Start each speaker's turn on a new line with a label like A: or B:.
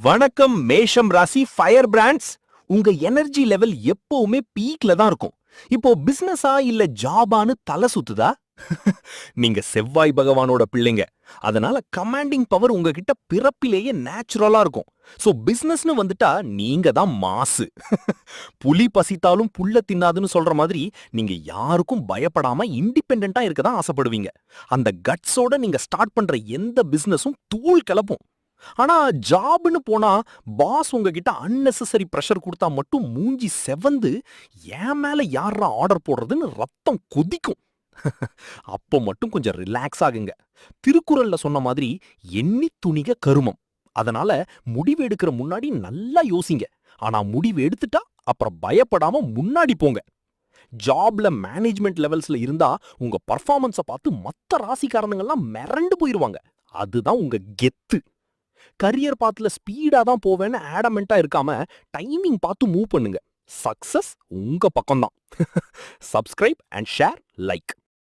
A: வணக்கம் மேஷம் ராசி ஃபயர் பிராண்ட்ஸ். உங்க எனர்ஜி லெவல் எப்பவுமே பீக்ல தான் இருக்கும். இப்போ பிசினஸா இல்ல ஜாபான்னு தலை சுத்துதா? நீங்க செவ்வாய் பகவானோட பிள்ளைங்க. அதனால கமாண்டிங் பவர் உங்ககிட்ட பிறப்பிலேயே நேச்சுரலா இருக்கும். சோ பிசினஸ்னு வந்துட்டா நீங்க தான் மாசு. புலி பசித்தாலும் புல்ல தின்னாதுன்னு சொல்ற மாதிரி நீங்க யாருக்கும் பயப்படாம இண்டிபெண்டன்ட்டா இருக்க தான் ஆசைப்படுவீங்க. அந்த கட்ஸோட நீங்க ஸ்டார்ட் பண்ற எந்த பிசினஸும் தூள் கிளப்பும். ஆனா ஜாப்னு போனா பாஸ் உங்ககிட்ட அன்னெசசரி பிரஷர் கொடுத்தா மட்டும் மூஞ்சி செவந்து என் மேல யாரா ஆர்டர் போடுறதுன்னு ரத்தம் கொதிக்கும். அப்போ மட்டும் கொஞ்சம் ரிலாக்ஸ் ஆகுங்க. திருக்குறள்ல சொன்ன மாதிரி எண்ணி துணிக கருமம். அதனால முடிவு எடுக்கிற முன்னாடி நல்லா யோசிங்க. ஆனா முடிவு எடுத்துட்டா அப்புறம் பயப்படாம முன்னாடி போங்க. ஜாப்ல மேனேஜ்மெண்ட் லெவல்ஸ்ல இருந்தா உங்க பர்ஃபார்மன்ஸ பார்த்து மத்த ராசிக்காரனுங்கெல்லாம் மிரண்டு போயிருவாங்க. அதுதான் உங்க கெத்து. கரியர் பாத்துல ஸ்பீடா தான் போவேன்னு ஆடமெண்டா இருக்காம டைமிங் பார்த்து மூவ் பண்ணுங்க. சக்சஸ் உங்க பக்கம்தான். Subscribe and share like.